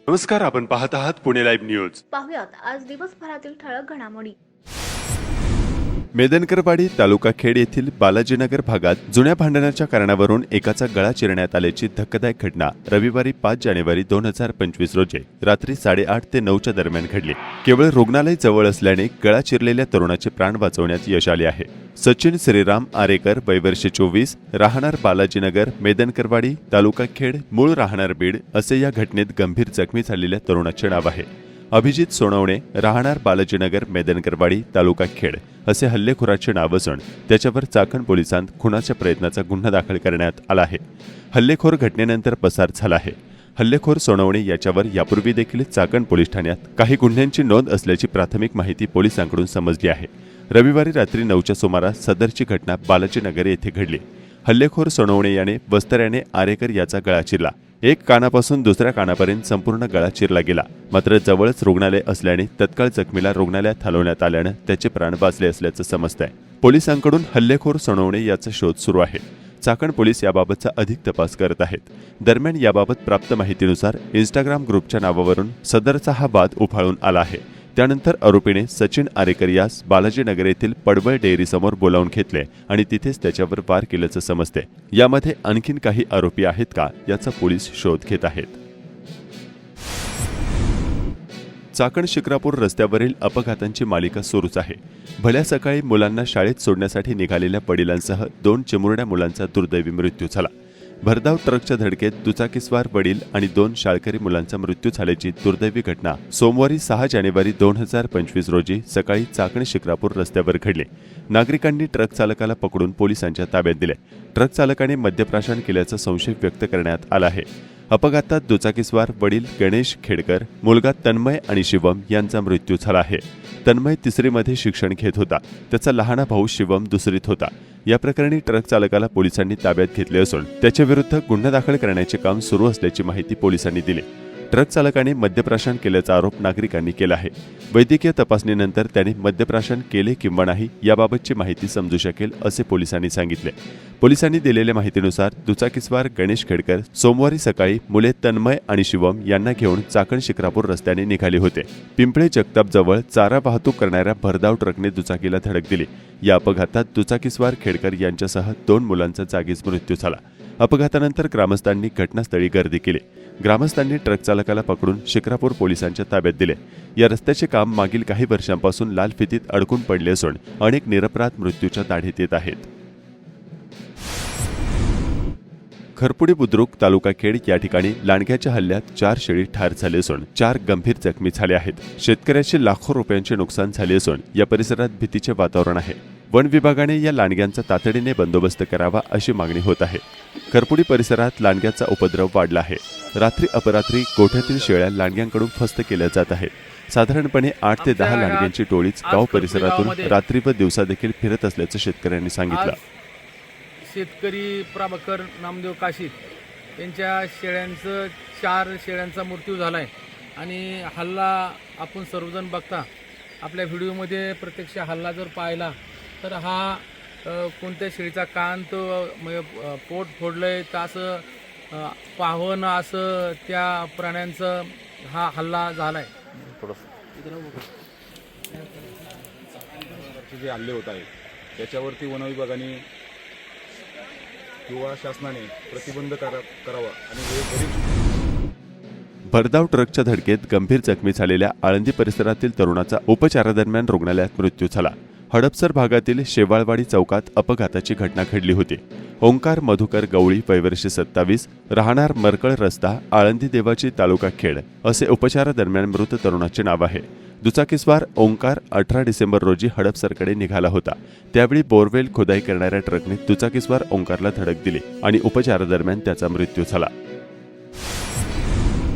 नमस्कार, आपण पाहत आहात पुणे लाईव्ह न्यूज. पाहुयात आज दिवसभरातील ठळक घडामोडी. मेदनकरवाडी तालुका खेड येथील बालाजीनगर भागात जुन्या भांडणाच्या कारणावरून एकाचा गळा चिरण्यात आल्याची धक्कादायक घटना रविवारी 5 जानेवारी 2025 रोजी रात्री 8:30 ते 9च्या दरम्यान घडली. केवळ रुग्णालय जवळ असल्याने गळा चिरलेल्या तरुणाचे प्राण वाचवण्यात यश आले आहे. सचिन श्रीराम आरेकर, वय वर्ष 24, राहणार बालाजीनगर, मेदनकरवाडी, तालुका खेड, मूळ राहणार बीड असे या घटनेत गंभीर जखमी झालेल्या तरुणाचे नाव आहे. अभिजित सोनवणे, राहणार बालाजीनगर, मेदनकरवाडी, तालुका खेड असे हल्लेखोराचे नाव असून त्याच्यावर चाकण पोलिसांत खुनाच्या प्रयत्नाचा गुन्हा दाखल करण्यात आला आहे. हल्लेखोर घटनेनंतर पसार झाला आहे. हल्लेखोर सोनवणे याच्यावर यापूर्वी देखील चाकण पोलीस ठाण्यात काही गुन्ह्यांची नोंद असल्याची प्राथमिक माहिती पोलिसांकडून समजली आहे. रविवारी रात्री 9च्या सुमारास सदरची घटना बालाजीनगर येथे घडली. हल्लेखोर सोनवणे याने वस्त्र्याने आरेकर याचा गळा चिरला. एक कानापासून दुसऱ्या कानापर्यंत संपूर्ण गळा चिरला गेला. मात्र जवळच रुग्णालय असल्याने तत्काळ जखमीला रुग्णालयात हलवण्यात आल्यानं त्याचे प्राण वाचले असल्याचं समजतंय. पोलिसांकडून हल्लेखोर सोनवणे याचा शोध सुरू आहे. चाकण पोलीस याबाबतचा अधिक तपास करत आहेत. दरम्यान याबाबत प्राप्त माहितीनुसार इंस्टाग्राम ग्रुपच्या नावावरून सदरचा हा वाद उफाळून आला आहे. त्यानंतर आरोपीने सचिन आरेकर यास बालाजीनगर येथील पडवळ डेअरीसमोर बोलावून घेतले आणि तिथेच त्याच्यावर वार केल्याचं समजते. यामध्ये आणखीन काही आरोपी आहेत का याचा पोलीस शोध घेत आहेत. चाकण शिक्रापूर रस्त्यावरील अपघातांची मालिका सुरूच आहे. भल्या सकाळी मुलांना शाळेत सोडण्यासाठी निघालेल्या वडिलांसह 2 चिमुरड्या मुलांचा दुर्दैवी मृत्यू झाला. भरधाव ट्रकच्या धडकेत दुचाकीस्वार वडील आणि 2 शाळकरी मुलांचा मृत्यू झाल्याची दुर्दैवी घटना सोमवारी 6 जानेवारी 2025 रोजी सकाळी चाकण शिक्रापूर रस्त्यावर घडली. नागरिकांनी ट्रक चालकाला पकडून पोलिसांच्या ताब्यात दिले. ट्रक चालकाने मद्यप्राशन केल्याचा संशय व्यक्त करण्यात आला आहे. अपघातात दुचाकीस्वार वडील गणेश खेडकर, मुलगा तन्मय आणि शिवम यांचा मृत्यू झाला आहे. तन्मय 3रीमध्ये शिक्षण घेत होता. त्याचा लहाना भाऊ शिवम 2रीत होता. या प्रकरणी ट्रक चालकाला पोलिसांनी ताब्यात घेतले असून त्याच्याविरुद्ध गुन्हा दाखल करण्याचे काम सुरू असल्याची माहिती पोलिसांनी दिली. ट्रक चालकाने मद्यप्राशन केल्याचा आरोप नागरिकांनी केला आहे. वैद्यकीय तपासणीनंतर त्याने मद्यप्राशन केले किंवा नाही याबाबतची माहिती समजू शकेल असे पोलिसांनी सांगितले. पोलिसांनी दिलेल्या माहितीनुसार दुचाकीस्वार गणेश खेडकर सोमवारी सकाळी मुले तन्मय आणि शिवम यांना घेऊन चाकण शिक्रापूर रस्त्याने निघाले होते. पिंपळे जगताप जवळ चारा वाहतूक करणाऱ्या भरधाव ट्रकने दुचाकीला धडक दिली. या अपघातात दुचाकीस्वार खेडकर यांच्यासह 2 मुलांचा जागीच मृत्यू झाला. अपघातानंतर ग्रामस्थांनी घटनास्थळी गर्दी केली. ग्रामस्थांनी ट्रक चालकाला पकडून शिक्रापूर पोलिसांच्या ताब्यात दिले. या रस्त्याचे काम मागील काही वर्षांपासून लाल फितीत अडकून पडले असून अनेक निरपराध मृत्यूच्या दाढीत येत आहेत. खरपुडी बुद्रुक, तालुका खेड या ठिकाणी लांडग्याच्या हल्ल्यात 4 शेळी ठार झाले असून 4 गंभीर जखमी झाले आहेत. शेतकऱ्याचे लाखो रुपयांचे नुकसान झाले असून या परिसरात भीतीचे वातावरण आहे. वन विभागाने या लांडग्यांचा तातडीने बंदोबस्त करावा अशी मागणी होत आहे. खरपुडी परिसरात लांडग्याचा उपद्रव वाढला आहे. रात्री अपरात्री गोठ्यातील शेळ्या लांडग्यांकडून फस्त केल्या जात आहेत. साधारणपणे 8 ते 10 लांडग्यांची टोळीच गाव परिसरातून रात्री व दिवसा देखील फिरत असल्याचं शेतकऱ्यांनी सांगितलं. शेतकरी प्रभाकर नामदेव काशीत यांच्या शेळ्यांचं 4 शेळ्यांचा मृत्यू झाला आहे. आणि हल्ला आपण सर्वजण बघता आपल्या व्हिडिओमध्ये प्रत्यक्ष हल्ला जर पाहिला तर हा कोणत्या शेळीचा कान तो पोट फोडलंय तर असं पाहणं असं त्या प्राण्यांचं हा हल्ला झाला आहे. जे हल्ले होत आहेत त्याच्यावरती वन विभागाने किंवा शासनाने प्रतिबंध करावा आणि भरधाव ट्रकच्या धडकेत गंभीर जखमी झालेल्या आळंदी परिसरातील तरुणाचा उपचारादरम्यान रुग्णालयात मृत्यू झाला. हडपसर भागातील शेवाळवाडी चौकात अपघाताची घटना घडली होती. ओंकार मधुकर गवळी, वय वर्ष 27, राहणार मरकळ रस्ता, आळंदी देवाची, तालुका खेड असे उपचारादरम्यान मृत तरुणाचे नाव आहे. दुचाकीस्वार ओंकार 18 डिसेंबर रोजी हडपसरकडे निघाला होता. त्यावेळी बोरवेल खोदाई करणाऱ्या ट्रकने दुचाकीस्वार ओंकारला धडक दिली आणि उपचारादरम्यान त्याचा मृत्यू झाला.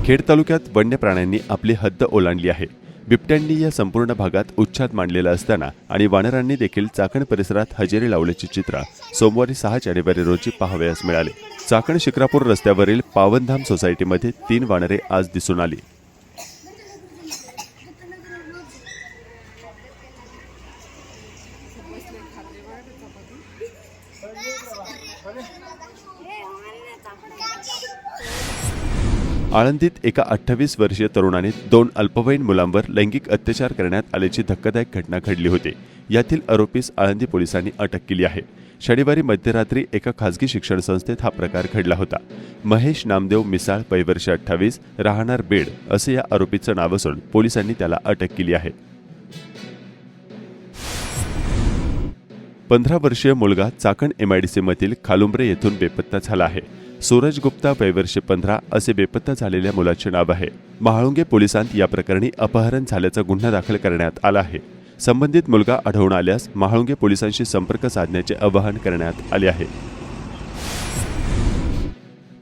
खेड तालुक्यात वन्य प्राण्यांनी आपली हद्द ओलांडली आहे. बिबट्यांनी या संपूर्ण भागात उच्छाद मांडलेला असताना आणि वानरांनी देखील चाकण परिसरात हजेरी लावल्याची चित्र सोमवारी 6 जानेवारी रोजी पाहावयास मिळाले. चाकण शिक्रापूर रस्त्यावरील पावनधाम सोसायटीमध्ये 3 वानरे आज दिसून आली. आळंदीत एका 28 वर्षीय तरुणाने 2 अल्पवयीन मुलांवर लैंगिक अत्याचार करण्यात आल्याची धक्कादायक घटना घडली होती. यातील आरोपीस आळंदी पोलिसांनी अटक केली आहे. शनिवारी मध्यरात्री एका खासगी शिक्षण संस्थेत हा प्रकार घडला होता. महेश नामदेव मिसाळ, वय वर्ष 28, राहणार बीड असे या आरोपीचं नाव असून पोलिसांनी त्याला अटक केली आहे. 15 वर्षीय मुलगा चाकण MIDC मधील खालुंबरे येथून बेपत्ता झाला आहे. सूरज गुप्ता, वय वर्ष 15 असे बेपत्ता झालेल्या मुलाचे नाव आहे. महाळुंगे पोलिसांत या प्रकरणी अपहरण झाल्याचा गुन्हा दाखल करण्यात आला आहे. संबंधित मुलगा आढळून आल्यास महाळुंगे पोलिसांशी संपर्क साधण्याचे आवाहन करण्यात आले आहे.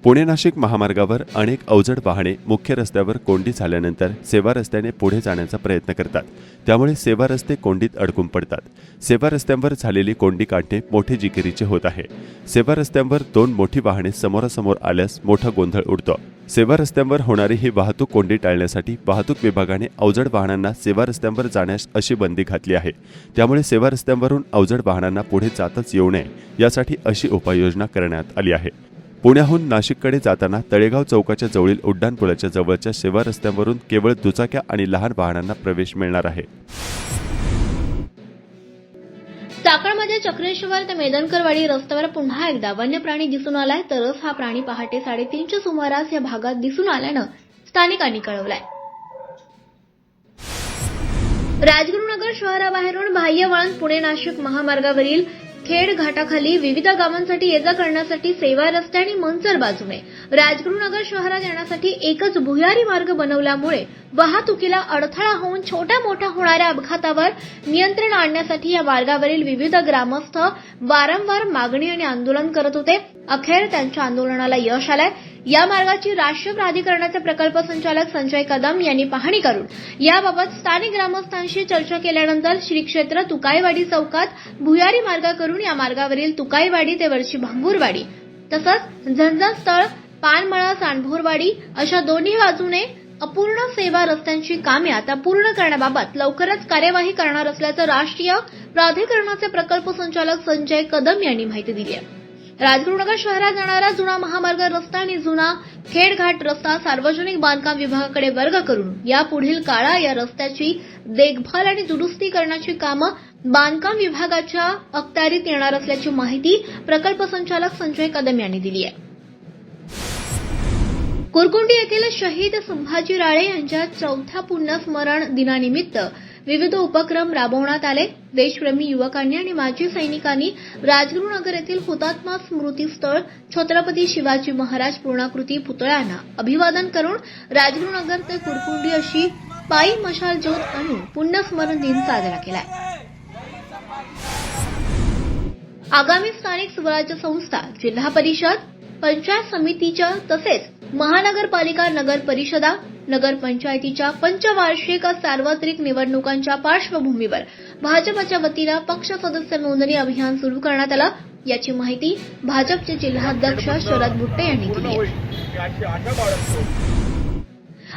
पुणे नाशिक महामार्गावर अनेक अवजड वाहने मुख्य रस्त्यावर कोंडी झाल्यानंतर सेवा रस्त्याने पुढे जाण्याचा प्रयत्न करतात. त्यामुळे सेवा रस्ते कोंडीत अडकून पडतात. सेवा रस्त्यांवर झालेली कोंडी काढणे मोठे जिकिरीचे होत आहे. सेवा रस्त्यांवर 2 मोठी वाहने समोरासमोर आल्यास मोठा गोंधळ उडतो. सेवा रस्त्यांवर होणारी ही वाहतूक कोंडी टाळण्यासाठी वाहतूक विभागाने अवजड वाहनांना सेवा रस्त्यांवर जाण्यास अशी बंदी घातली आहे. त्यामुळे सेवा रस्त्यांवरून अवजड वाहनांना पुढे जाताच येऊ नये यासाठी अशी उपाययोजना करण्यात आली आहे. पुण्याहून नाशिककडे जाताना तळेगाव चौकाच्या जवळील उड्डाणपुलाच्या जवळच्या सेवा रस्त्यांवरून केवळ दुचाक्या आणि लहान वाहनांना प्रवेश मिळणार आहे. चाकणमध्ये चक्रेश्वर ते मेदनकरवाडी रस्त्यावर पुन्हा एकदा वन्य प्राणी दिसून आलाय. तरच हा प्राणी पहाटे 3:30च्या सुमारास या भागात दिसून आल्यानं स्थानिकांनी कळवलंय. राजगुरुनगर शहराबाहेरून बाह्य वळण पुणे नाशिक महामार्गावरील खेड घाटाखाली विविध गावांसाठी ये जा करण्यासाठी सेवा रस्ते आणि मंचर बाजूने राजगुरुनगर शहरात येण्यासाठी एकच भुयारी मार्ग बनवल्यामुळे वाहतुकीला अडथळा होऊन छोट्या मोठ्या होणाऱ्या अपघातावर नियंत्रण आणण्यासाठी या मार्गावरील विविध ग्रामस्थ वारंवार मागणी आणि आंदोलन करत होते. अखेर त्यांच्या आंदोलनाला यश आलंय. या मार्गाची राष्ट्रीय प्राधिकरणाचे प्रकल्प संचालक संजय कदम यांनी पाहणी करून याबाबत स्थानिक ग्रामस्थांशी चर्चा केल्यानंतर श्री क्षेत्र तुकाईवाडी चौकात भुयारी मार्ग करून या मार्गावरील तुकाईवाडी ते वरची भांगूरवाडी तसंच झंझास्थळ, पानमळा, सांडभोरवाडी अशा दोन्ही बाजूने अपूर्ण सेवा रस्त्यांची कामे आता पूर्ण करण्याबाबत लवकरच कार्यवाही करणार असल्याचं राष्ट्रीय प्राधिकरणाचे प्रकल्प संचालक संजय कदम यांनी माहिती दिली आहे. राजगुरुनगर शहरात जाणारा जुना महामार्ग रस्ता आणि जुना खेडघाट रस्ता सार्वजनिक बांधकाम विभागाकडे वर्ग करून यापुढील काळात या रस्त्याची देखभाल आणि दुरुस्ती करण्याची कामं बांधकाम विभागाच्या अखत्यारीत येणार असल्याची माहिती प्रकल्प संचालक संजय कदम यांनी दिली आहे. कुरकुंडी येथील शहीद संभाजी राळे यांच्या 4थ्या पुण्यस्मरण दिनानिमित्त विविध उपक्रम राबवण्यात आले. देशप्रेमी युवकांनी आणि माजी सैनिकांनी राजगुरुनगर येथील हुतात्मा स्मृती स्थळ छत्रपती शिवाजी महाराज पूर्णाकृती पुतळ्यांना अभिवादन करून राजगुरुनगर ते कुरकुंडी अशी पायी मशाल ज्योत आणून पुण्यस्मरण दिन साजरा केला. आगामी स्थानिक स्वराज्य संस्था, जिल्हा परिषद, पंचायत समितीच्या तसेच महानगरपालिका, नगर परिषदा, नगरपंचायतीच्या पंचवार्षिक सार्वत्रिक निवडणुकांच्या पार्श्वभूमीवर भाजपच्या वतीनं पक्ष सदस्य नोंदणी अभियान सुरू करण्यात आलं. याची माहिती भाजपचे जिल्हाध्यक्ष शरद बुट्टे यांनी दिली.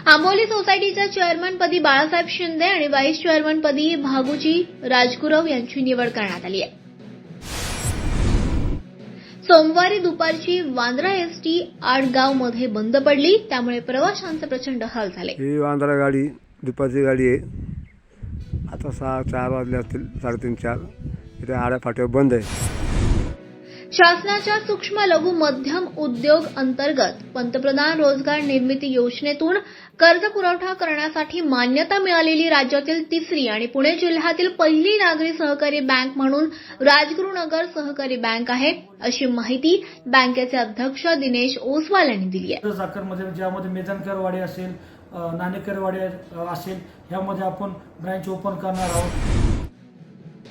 आंबोली सोसायटीच्या चेअरमनपदी बाळासाहेब शिंदे आणि व्हाईस चेअरमनपदी भागुजी राजगुरव यांची निवड करण्यात आली आहे. सोमवारी दुपारची वांद्रा एसटी आडगावमध्ये बंद पडली. त्यामुळे प्रवाशांचे प्रचंड हाल झाले. ही वांद्रा गाडी दुपारची गाडी आहे. आता 4 वाजले असतील, 3:30-4. इथे आड्या फाट्यावर बंद आहे. शासनाच्या सूक्ष्म लघु मध्यम उद्योग अंतर्गत पंतप्रधान रोजगार निर्मिती योजनेतून कर्ज पुरवठा करण्यासाठी मान्यता मिळालेली राज्यातील 3री आणि पुणे जिल्ह्यातील पहिली नागरी सहकारी बँक म्हणून राजगुरुनगर सहकारी बँक आहे, अशी माहिती बँकेचे अध्यक्ष दिनेश ओसवाल यांनी दिली आहे. साखरमध्ये ज्यामध्ये मेदनकरवाडी असेल, नाणेकरवाडी असेल, यामध्ये आपण ब्रँच ओपन करणार आहोत.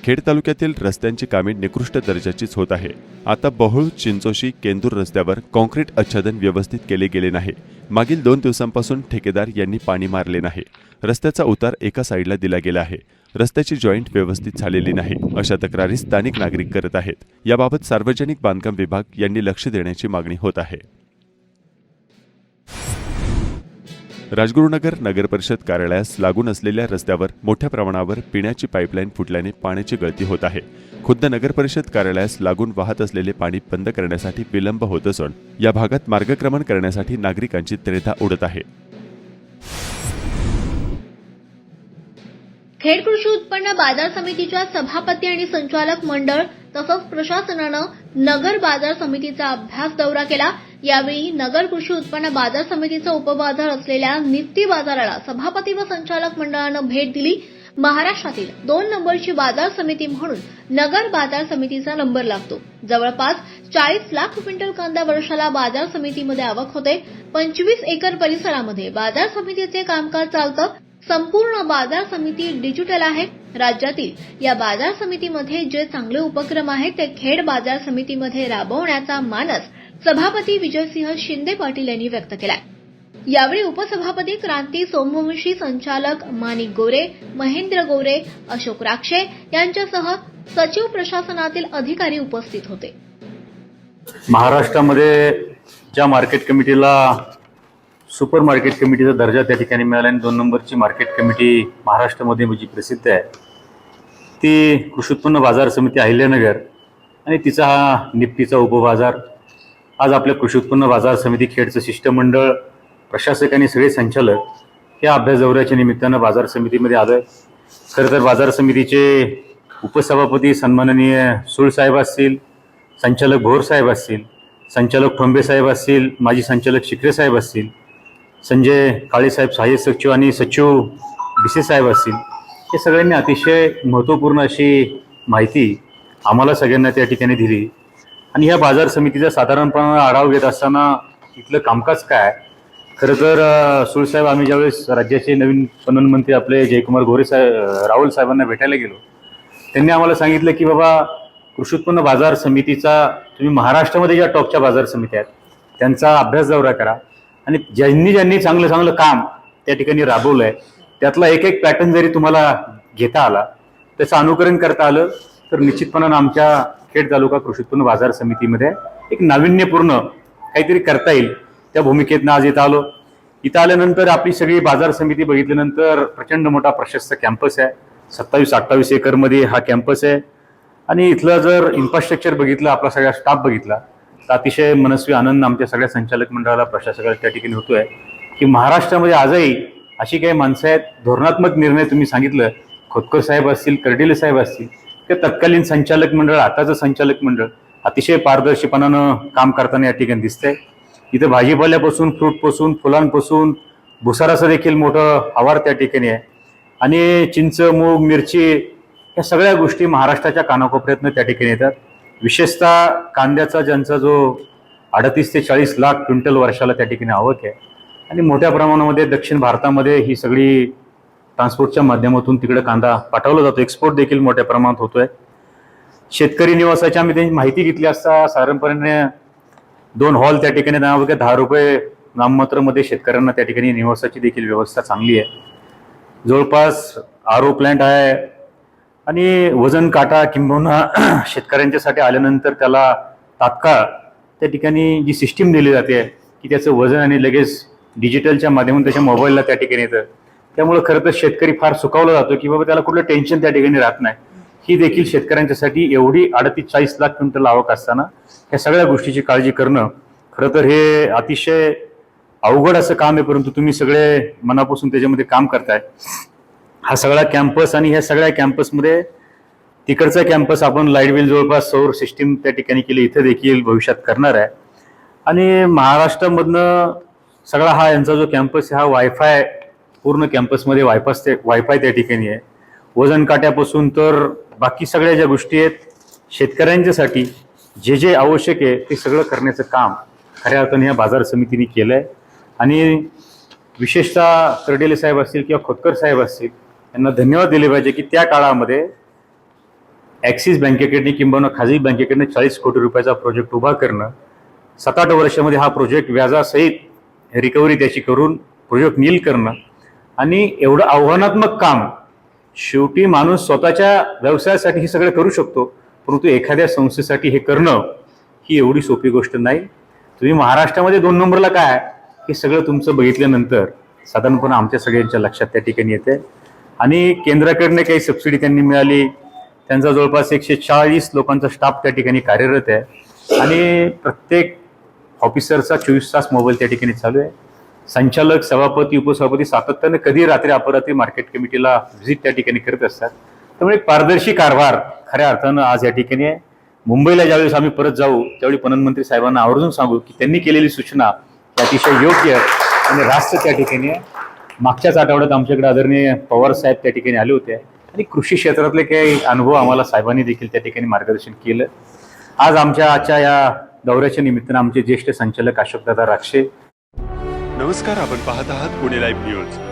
खेड तालुक्यातील रस्त्यांची कामे निकृष्ट दर्जाचीच होत आहे. आता बहुळ, चिंचोशी, केंदूर रस्त्यावर कॉन्क्रीट आच्छादन व्यवस्थित केले गेले नाही. मागील 2 दिवसांपासून ठेकेदार यांनी पाणी मारले नाही. रस्त्याचा उतार एका साईडला दिला गेला आहे. रस्त्याची जॉईंट व्यवस्थित झालेली नाही, अशा तक्रारी स्थानिक नागरिक करत आहेत. याबाबत सार्वजनिक बांधकाम विभाग यांनी लक्ष देण्याची मागणी होत आहे. राजगुरुनगर नगर परिषद कार्यालयास लागून असलेल्या रस्त्यावर मोठ्या प्रमाणावर पिण्याची पाईपलाईन फुटल्याने पाण्याची गळती होत आहे. खुद्द नगर परिषद कार्यालयास लागून वाहत असलेले पाणी बंद करण्यासाठी विलंब होत असून या भागात मार्गक्रमण करण्यासाठी नागरिकांची त्रेधा उडत आहे. खेड कृषी उत्पन्न बाजार समितीच्या सभापती आणि संचालक मंडळ तसंच प्रशासनानं नगर बाजार समितीचा अभ्यास दौरा केला. यावेळी नगर कृषी उत्पन्न बाजार समितीचा उपबाजार असलेल्या नित्ती बाजाराला सभापती व संचालक मंडळानं भेट दिली. महाराष्ट्रातील 2 नंबरची बाजार समिती म्हणून नगर बाजार समितीचा नंबर लागतो. जवळपास 40 लाख क्विंटल कांदा वर्षाला बाजार समितीमध्ये आवक होते. 25 एकर परिसरामध्ये बाजार समितीचे कामकाज चालतं. संपूर्ण बाजार समिती डिजिटल आहे. राज्यातील या बाजार समितीमध्ये जे चांगले उपक्रम आहेत ते खेड बाजार समितीमध्ये राबवण्याचा मानस सभापती विजयसिंह शिंदे पाटील यांनी व्यक्त केलाय. यावेळी उपसभापती क्रांती सोमवंशी, संचालक माणिक गोरे, महेंद्र गोरे, अशोक राक्षे यांच्यासह सचिव प्रशासनातील अधिकारी उपस्थित होते. महाराष्ट्रामध्ये ज्या मार्केट कमिटीला सुपर मार्केट कमिटीचा दर्जा त्या ठिकाणी मिळाला आणि 2 नंबरची मार्केट कमिटी महाराष्ट्रामध्ये जी प्रसिद्ध आहे ती कृषी उत्पन्न बाजार समिती अहिल्यानगर आणि तिचा हा निफ्टीचा उपबाजार. आज आपल्या कृषी उत्पन्न बाजार समिती खेडचं शिष्टमंडळ, प्रशासक आणि सगळे संचालक या अभ्यास दौऱ्याच्या निमित्तानं बाजार समितीमध्ये आलो आहे. खरं तर बाजार समितीचे उपसभापती सन्माननीय सुळसाहेब असतील, संचालक भोरसाहेब असतील, संचालक ठोंबे साहेब असतील, माजी संचालक शिकरे साहेब असतील, संजय काळेसाहेब सहाय्यक सचिव आणि सचिव BC साहेब असतील, हे सगळ्यांनी अतिशय महत्त्वपूर्ण अशी माहिती आम्हाला सगळ्यांना त्या ठिकाणी दिली. आणि ह्या बाजार समितीचा साधारणपणे आढावा घेत असताना इथलं कामकाज काय. खरं तर सुळसाहेब, आम्ही ज्यावेळेस राज्याचे नवीन पणन मंत्री आपले जयकुमार गोरे साहेब, राहुल साहेबांना भेटायला गेलो, त्यांनी आम्हाला सांगितलं की बाबा कृषी उत्पन्न बाजार समितीचा तुम्ही महाराष्ट्रामध्ये ज्या टॉपच्या बाजार समिती आहेत त्यांचा अभ्यास दौरा करा आणि ज्यांनी चांगलं काम त्या ठिकाणी राबवलं आहे त्यातला एक पॅटर्न जरी तुम्हाला घेता आला, त्याचं अनुकरण करता आलं तर निश्चितपणानं आमच्या खेड तालुका कृषी उत्पन्न बाजार समितीमध्ये एक नाविन्यपूर्ण काहीतरी करता येईल. त्या भूमिकेतनं आज इथं आलो. इथं आल्यानंतर आपली सगळी बाजार समिती बघितल्यानंतर प्रचंड मोठा प्रशस्त कॅम्पस आहे. 27-28 एकरमध्ये हा कॅम्पस आहे. आणि इथलं जर इन्फ्रास्ट्रक्चर बघितलं, आपला सगळा स्टाफ बघितला तर अतिशय मनस्वी आनंद आमच्या सगळ्या संचालक मंडळाला, प्रशासकाला त्या ठिकाणी होतोय की महाराष्ट्रामध्ये आजही अशी काही माणसं आहेत. धोरणात्मक निर्णय तुम्ही सांगितलं, खोतकर साहेब असतील, कर्डिले साहेब असतील, ते तत्कालीन संचालक मंडळ, आताचं संचालक मंडळ अतिशय पारदर्शीपणानं काम करताना या ठिकाणी दिसतंय. इथं भाजीपाल्यापासून, फ्रूटपासून, फुलांपासून भुसाराचं देखील मोठं आवार त्या ठिकाणी आहे. आणि चिंच, मूग, मिरची या सगळ्या गोष्टी महाराष्ट्राच्या कानाकोपऱ्यातनं त्या ठिकाणी येतात. विशेषतः कांद्याचा ज्यांचा जो 38 ते 40 लाख क्विंटल वर्षाला त्या ठिकाणी आवक आहे आणि मोठ्या प्रमाणामध्ये दक्षिण भारतामध्ये ही सगळी ट्रान्सपोर्टच्या माध्यमातून तिकडे कांदा पाठवला जातो. एक्सपोर्ट देखील मोठ्या प्रमाणात होतोय. शेतकरी निवासाची आम्ही त्यांची माहिती घेतली असता साधारणपणे 2 हॉल त्या ठिकाणी नावाबद्दल 10 रुपये नाममात्रमध्ये शेतकऱ्यांना त्या ठिकाणी निवासाची देखील व्यवस्था चांगली आहे. जवळपास RO प्लॅन्ट आहे आणि वजन काटा किंबहुना शेतकऱ्यांच्यासाठी आल्यानंतर त्याला तात्काळ त्या ठिकाणी जी सिस्टीम दिली जाते की त्याचं वजन आणि लगेच डिजिटलच्या माध्यमातून त्याच्या मोबाईलला त्या ठिकाणी येतं. त्यामुळे खरं तर शेतकरी फार सुखावला जातो की बाबा त्याला कुठलं टेन्शन त्या ठिकाणी राहत नाही. ही देखील शेतकऱ्यांच्यासाठी एवढी 38-40 लाख क्विंटल आवक असताना ह्या सगळ्या गोष्टीची काळजी करणं खरं तर हे अतिशय अवघड असं काम आहे. परंतु तुम्ही सगळे मनापासून त्याच्यामध्ये काम करताय. हा सगळा कॅम्पस आणि ह्या सगळ्या कॅम्पसमध्ये तिकडचा कॅम्पस आपण लाईट बिल जवळपास सौर सिस्टीम त्या ठिकाणी केली, इथं देखील भविष्यात करणार आहे. आणि महाराष्ट्रामधनं सगळा हा यांचा जो कॅम्पस आहे हा वायफाय, पूर्ण कॅम्पसमध्ये वायफाय त्या ठिकाणी आहे. वजन काट्यापासून तर बाकी सगळ्या ज्या गोष्टी आहेत शेतकऱ्यांच्यासाठी जे आवश्यक आहे ते सगळं करण्याचं काम खऱ्या अर्थाने या बाजार समितीने केलं आहे. आणि विशेषतः कर्डिले साहेब असतील किंवा खोतकर साहेब असतील यांना धन्यवाद दिले पाहिजे की त्या काळामध्ये ॲक्सिस बँकेकडनं किंवा खाजगी बँकेकडनं 40 कोटी रुपयाचा प्रोजेक्ट उभा करणं, 7-8 वर्षामध्ये हा प्रोजेक्ट व्याजासहित रिकव्हरी त्याची करून प्रोजेक्ट नील करणं आणि एवढं आव्हानात्मक काम. शेवटी माणूस स्वतःच्या व्यवसायासाठी हे सगळं करू शकतो, परंतु एखाद्या संस्थेसाठी हे करणं ही एवढी सोपी गोष्ट नाही. तुम्ही महाराष्ट्रामध्ये 2 नंबरला काय हे सगळं तुमचं बघितल्यानंतर साधारणपणे आमच्या सगळ्यांच्या लक्षात त्या ठिकाणी येते आणि केंद्राकडनं काही सबसिडी त्यांनी मिळाली. त्यांचा जवळपास 140 लोकांचा स्टाफ त्या ठिकाणी कार्यरत आहे आणि प्रत्येक ऑफिसरचा 24 तास मोबाईल त्या ठिकाणी चालू आहे. संचालक, सभापती, उपसभापती सातत्याने कधी रात्री अपरात्री मार्केट कमिटीला व्हिजिट त्या ठिकाणी करत असतात. त्यामुळे पारदर्शी कारभार खऱ्या अर्थानं आज या ठिकाणी आहे. मुंबईला ज्यावेळेस आम्ही परत जाऊ त्यावेळी पणन मंत्री साहेबांना आवर्जून सांगू की त्यांनी केलेली सूचना ही अतिशय योग्य आणि रास्त त्या ठिकाणी आहे. मागच्याच आठवड्यात आमच्याकडे आदरणीय पवार साहेब त्या ठिकाणी आले होते आणि कृषी क्षेत्रातले काही अनुभव आम्हाला साहेबांनी देखील त्या ठिकाणी मार्गदर्शन केलं. आज आजच्या या दौऱ्याच्या निमित्तानं आमचे ज्येष्ठ संचालक अशोकदादा राक्षे. नमस्कार, आपण पाहत आहात पुणे लाईव्ह न्यूज.